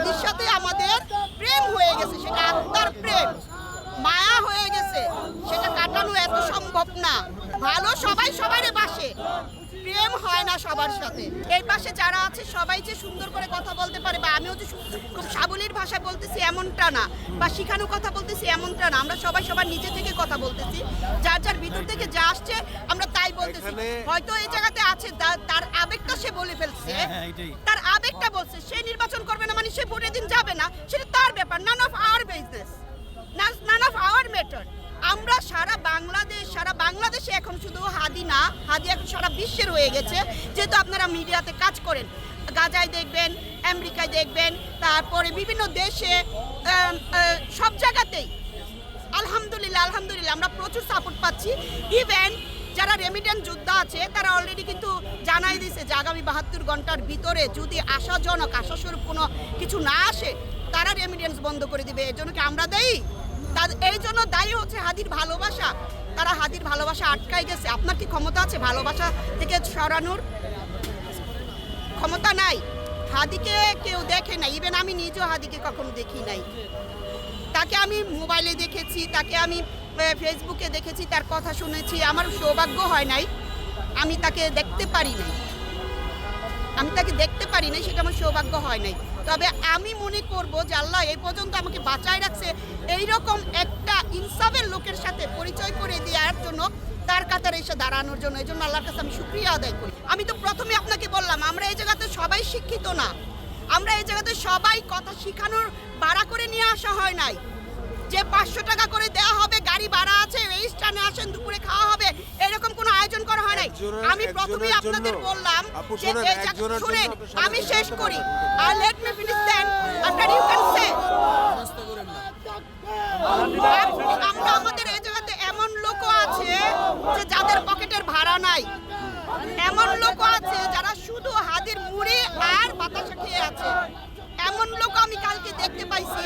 হাদির সাথে আমাদের প্রেম হয়ে গেছে, সেটা আত্মার প্রেম, মায়া হয়ে গেছে, সেটা কাটানো এত সম্ভব না। ভালো সবাই সবারই বাসে, প্রেম হয় না সবার সাথে। এই পাশে যারা আছে সবাই যে সুন্দর করে কথা বলতে পারে বা আমিও যে খুব সাবলীল ভাষায় বলতেছি এমনটা না, বা শিখানো কথা বলতেছি এমনটা না। আমরা সবাই সবার নিজে থেকে কথা বলতেছি, যার যার ভিতর থেকে যা আসছে আমরা তাই বলতেছি। হয়তো এই জায়গাতে আছে তার আবেগটা সে বলে ফেলছে, তার আবেগটা বলছে। সে নির্বাচন করবে না মানে সে ভোটের দিন যাবে না, সেটা তার ব্যাপার। None of our business, none of our matter. আমরা সারা বাংলাদেশে এখন শুধু হাদি না, হাদি এখন সারা বিশ্বের হয়ে গেছে। যেহেতু আপনারা মিডিয়াতে কাজ করেন, গাজায় দেখবেন, আমেরিকায় দেখবেন, তারপরে বিভিন্ন দেশে, সব জায়গাতেই আলহামদুলিল্লাহ আমরা প্রচুর সাপোর্ট পাচ্ছি। ইভেন যারা রেমিটেন্স যোদ্ধা আছে তারা অলরেডি কিন্তু জানাই দিয়েছে যে আগামী 72 ঘন্টার ভিতরে যদি আশাস্বরূপ কোনো কিছু না আসে তারা রেমিটেন্স বন্ধ করে দিবে। এর জন্য কি আমরা দায়ী? এই জন্য দায়ী হচ্ছে হাদির ভালোবাসা। তারা হাদির ভালোবাসা আটকাই গেছে। আপনার কি ক্ষমতা আছে ভালোবাসা থেকে সরানোর? ক্ষমতা নাই। হাদিকে কেউ দেখে না, ইভেন আমি নিজেও হাদিকে কখনো দেখি নাই। তাকে আমি মোবাইলে দেখেছি, তাকে আমি ফেসবুকে দেখেছি, তার কথা শুনেছি। আমার সৌভাগ্য হয় নাই, আমি তাকে দেখতে পারি নাই, সেটা আমার সৌভাগ্য হয় নাই। তবে আমি মনে করব যে আল্লাহ এই পর্যন্ত আমাকে বাঁচায় রাখছে এইরকম একটা ইনসাফের লোকের সাথে পরিচয় করে দেওয়ার জন্য, তার কাতারে এসে দাঁড়ানোর জন্য। এই জন্য আল্লাহর কাছে আমি শুকরিয়া আদায় করি। আমি তো প্রথমে আপনাকে বললাম আমরা এই জায়গাতে সবাই শিক্ষিত না, আমরা এই জায়গাতে সবাই কথা শিখানোর ভাড়া করে নিয়ে আসা হয় নাই যে 500 টাকা করে দেওয়া হবে, গাড়ি ভাড়া আছে, এই স্থানে আসেন, দুপুরে খাওয়া হবে, এরকম কোনো আয়োজন করা হয় নাই। আমি প্রথমেই আপনাদের বললাম যে শুনেন আমি শেষ করি, আর let me finish then after you can say. আমরা আমাদের এই জায়গাতে এমন লোক আছে যে যাদের পকেটের ভাড়া নাই, এমন লোক আছে যারা শুধু হাদির মুড়ি আর বাতাসা খেয়ে আছে, এমন লোক আমি কালকে দেখতে পাইছি,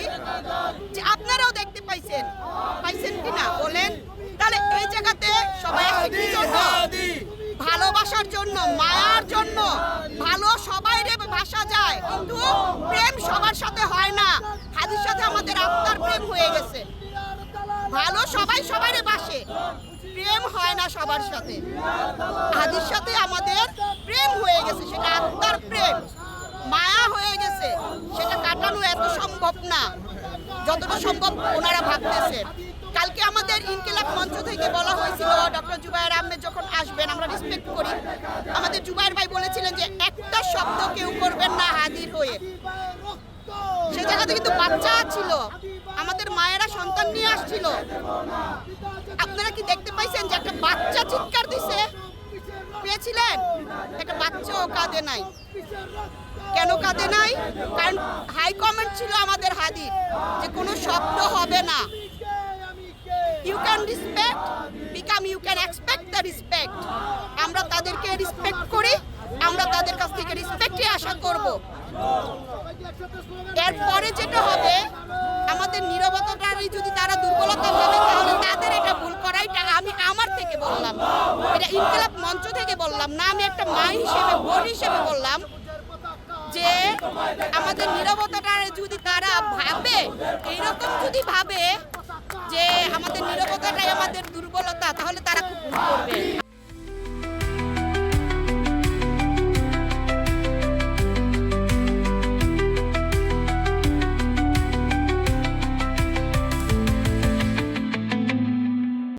যে আপনারাও দেখতে পাইছেন কিনা বলেন? তাহলে এই জায়গাতে সবাই কি জন্য? ভালোবাসার জন্য, মায়ার জন্য। ভালো সবাই ভাষা যায়, কিন্তু প্রেম সবার সাথে হয় না। হাদির সাথে আমাদের আত্মার প্রেম হয়ে গেছে। ভালো সবাই সবারই বাসে, প্রেম হয় না সবার সাথে। হাদির সাথে আমাদের প্রেম হয়ে গেছে, সেটা আত্মার প্রেম, মায়া হয়ে গেছে, সেটা কাটানো এত সম্ভব না যতটা সম্ভব ওনারা ভাবতেছে। কালকে আমাদের ইনকিলাব মঞ্চ থেকে বলা হয়েছিল ডক্টর জুবায়ের আহমেদ যখন আসবেন, আমরা রেসপেক্ট করি, আমাদের জুবায়ের ভাই বলেছিলেন যে একটা শব্দ কেউ করবেন না হাদির হয়ে। সে জায়গাতে কিন্তু বাচ্চা ছিল, আমাদের মায়েরা সন্তান নিয়ে আসছিল। আপনারা কি দেখতে পাইছেন যে একটা বাচ্চা চিৎকার দিছে? পেয়েছিলেন? একটা বাচ্চাও কাঁদে নাই। কেন কাঁদে নাই? কারণ হাই কমেন্ট ছিল আমাদের হাদির যে কোনো শব্দ হবে না। You can respect you can expect the respect. আমরা তাদেরকে রেসপেক্ট করি, আমরা তাদের কাছ থেকে রেসপেক্টই আশা করব। এরপরে যেটা হবে, আমাদের নীরবতাটারই যদি তারা দুর্বলতা ভাবে তাহলে তাদের এটা ভুল করাইটা আমি আমার থেকে বললাম, এটা ইনকিলাব মঞ্চ থেকে বললাম না, আমি একটা মা হিসেবে, বোন হিসেবে বললাম যে আমাদের নীরবতাটা যদি তারা ভাবে, এইরকম যদি ভাবে যে আমাদের নীরবতাটাই আমাদের দুর্বলতা, তাহলে তারা খুব ভুল করবে।